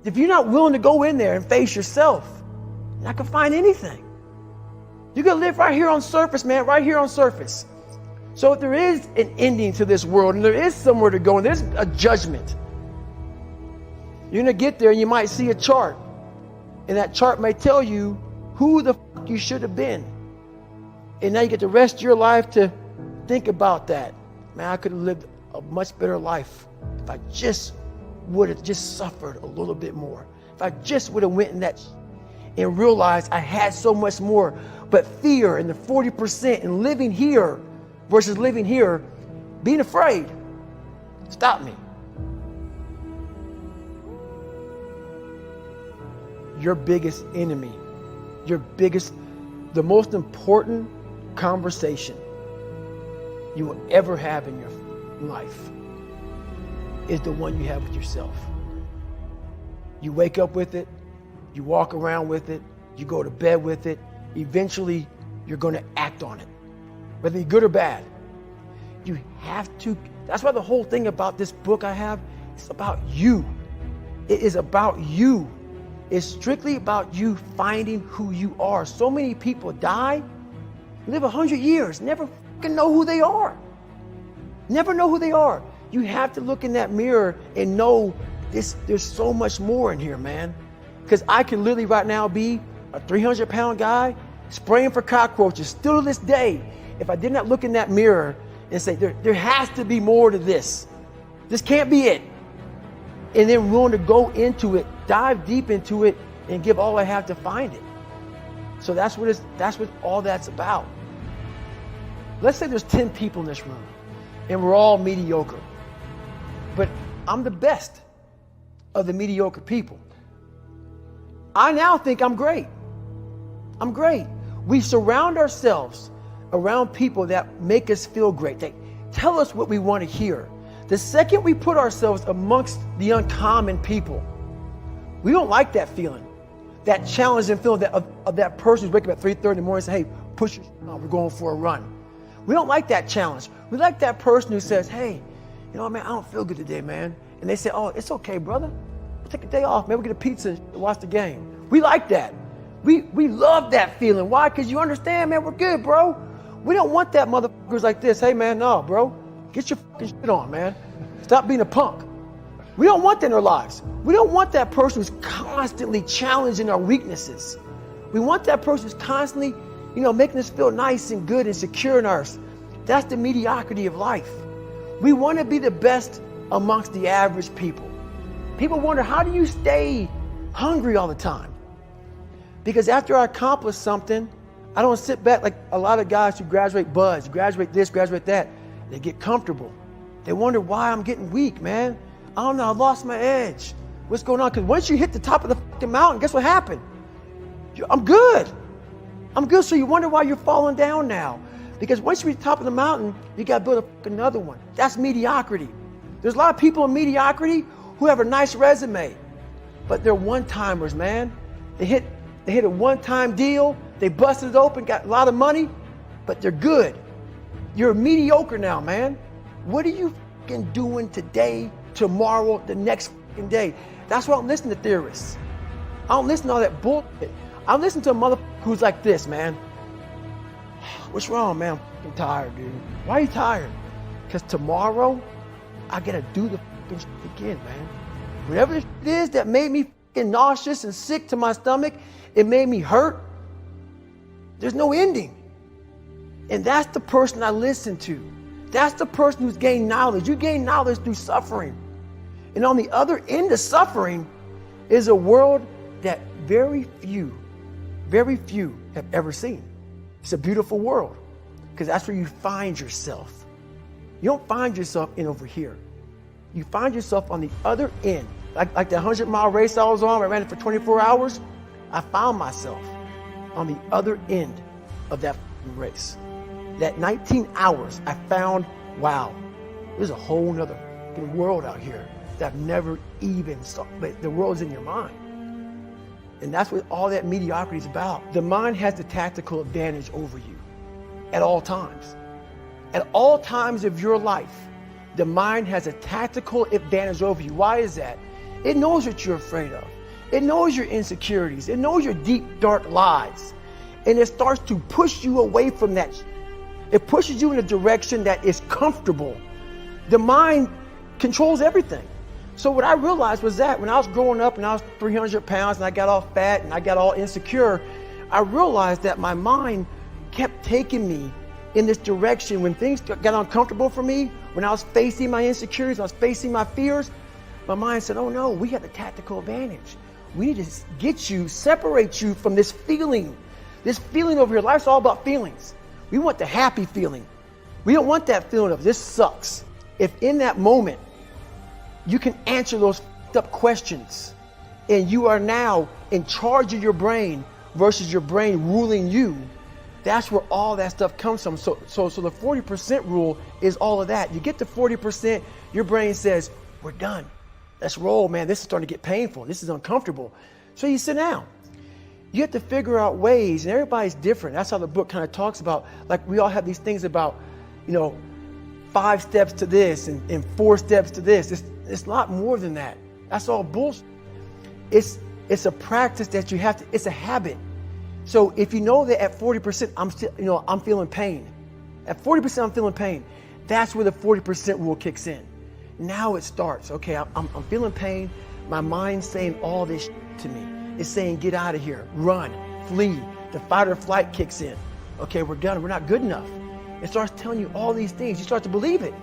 If you're not willing to go in there and face yourself, you're not gonna find anything. You're gonna live right here on surface, man, right here on surface. So if there is an ending to this world and there is somewhere to go and there's a judgment, you're gonna get there and you might see a chart. And that chart may tell you who the fuck you should have been. And now you get the rest of your life to think about that. Man, I could have lived a much better life if I just would have just suffered a little bit more. If I just would have went in that and realized I had so much more. But fear and the 40% and living here versus living here, being afraid, stop me. Your biggest enemy, the most important conversation you will ever have in your life is the one you have with yourself. You wake up with it, you walk around with it, you go to bed with it. Eventually, you're going to act on it, whether you're good or bad. You have to. That's why the whole thing about this book I have, it's about you. It is about you. It's strictly about you finding who you are. So many people die, live 100 years, never fucking know who they are. Never know who they are. You have to look in that mirror and know there's so much more in here, man. Because I can literally right now be a 300-pound guy spraying for cockroaches still to this day. If I did not look in that mirror and say, there has to be more to this. This can't be it. And then willing to go into it, dive deep into it, and give all I have to find it. So that's what all that's about. Let's say there's 10 people in this room, and we're all mediocre. But I'm the best of the mediocre people. I now think I'm great. I'm great. We surround ourselves around people that make us feel great. They tell us what we want to hear. The second we put ourselves amongst the uncommon people, we don't like that feeling, that challenging feeling of that person who's waking up at 3:30 in the morning and say, hey, push your shit on, we're going for a run. We don't like that challenge. We like that person who says, hey, you know what, man, I don't feel good today, man. And they say, oh, it's okay, brother. We'll take a day off, man. We'll get a pizza and watch the game. We like that. We love that feeling. Why? Because you understand, man, we're good, bro. We don't want that motherfuckers like this. Hey, man, no, bro. Get your fucking shit on, man. Stop being a punk. We don't want that in our lives. We don't want that person who's constantly challenging our weaknesses. We want that person who's constantly, making us feel nice and good and secure in ours. That's the mediocrity of life. We want to be the best amongst the average people. People wonder, how do you stay hungry all the time? Because after I accomplish something, I don't sit back like a lot of guys who graduate buds, graduate this, graduate that. They get comfortable. They wonder why I'm getting weak, man. I don't know, I lost my edge. What's going on? Because once you hit the top of the fucking mountain, guess what happened? I'm good. I'm good. So you wonder why you're falling down now. Because once you reach the top of the mountain, you got to build another one. That's mediocrity. There's a lot of people in mediocrity who have a nice resume, but they're one-timers, man. They hit a one-time deal. They busted it open, got a lot of money, but they're good. You're mediocre now, man. What are you fucking doing today, tomorrow, the next fucking day? That's why I don't listen to theorists. I don't listen to all that bullshit. I listen to a motherfucker who's like this, man. What's wrong, man? I'm fucking tired, dude. Why are you tired? Because tomorrow, I gotta do the fucking shit again, man. Whatever the shit is that made me fucking nauseous and sick to my stomach, it made me hurt. There's no ending. And that's the person I listen to. That's the person who's gained knowledge. You gain knowledge through suffering. And on the other end of suffering is a world that very few have ever seen. It's a beautiful world because that's where you find yourself. You don't find yourself in over here. You find yourself on the other end. Like the 100-mile race I was on, I ran it for 24 hours. I found myself on the other end of that race. That 19 hours, I found, wow, there's a whole nother world out here that I've never even saw. But the world's in your mind. And that's what all that mediocrity is about. The mind has the tactical advantage over you at all times. At all times of your life, the mind has a tactical advantage over you. Why is that? It knows what you're afraid of. It knows your insecurities. It knows your deep, dark lies. And it starts to push you away from that. It pushes you in a direction that is comfortable. The mind controls everything. So what I realized was that when I was growing up and I was 300 pounds and I got all fat and I got all insecure, I realized that my mind kept taking me in this direction. When things got uncomfortable for me, when I was facing my insecurities, I was facing my fears, my mind said, oh no, we have the tactical advantage. We need to get you, separate you from this feeling over here. Life's all about feelings. We want the happy feeling. We don't want that feeling of this sucks. If in that moment, you can answer those up questions and you are now in charge of your brain versus your brain ruling you, that's where all that stuff comes from. So the 40% rule is all of that. You get to 40%, your brain says, we're done. Let's roll, man. This is starting to get painful. This is uncomfortable. So you sit down. You have to figure out ways, and everybody's different. That's how the book kind of talks about, like we all have these things about, 5 steps to this and 4 steps to this. It's a lot more than that. That's all bullshit. It's a practice that you have to, it's a habit. So if you know that at 40%, I'm feeling pain. At 40%, I'm feeling pain. That's where the 40% rule kicks in. Now it starts. Okay, I'm feeling pain. My mind's saying all this to me. It's saying, get out of here, run, flee. The fight or flight kicks in. Okay, we're done. We're not good enough. It starts telling you all these things. You start to believe it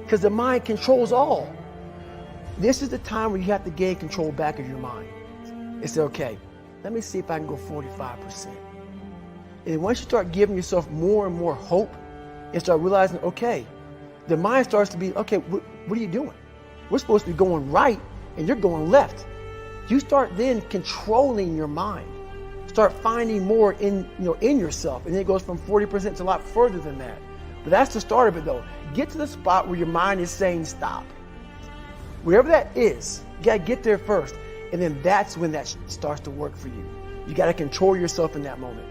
because the mind controls all. This is the time where you have to gain control back of your mind. It's okay, let me see if I can go 45%. And once you start giving yourself more and more hope and start realizing, okay, the mind starts to be, okay, what are you doing? We're supposed to be going right and you're going left. You start then controlling your mind. Start finding more in yourself. And then it goes from 40% to a lot further than that. But that's the start of it though. Get to the spot where your mind is saying stop. Wherever that is, you gotta get there first. And then that's when that starts to work for you. You gotta control yourself in that moment.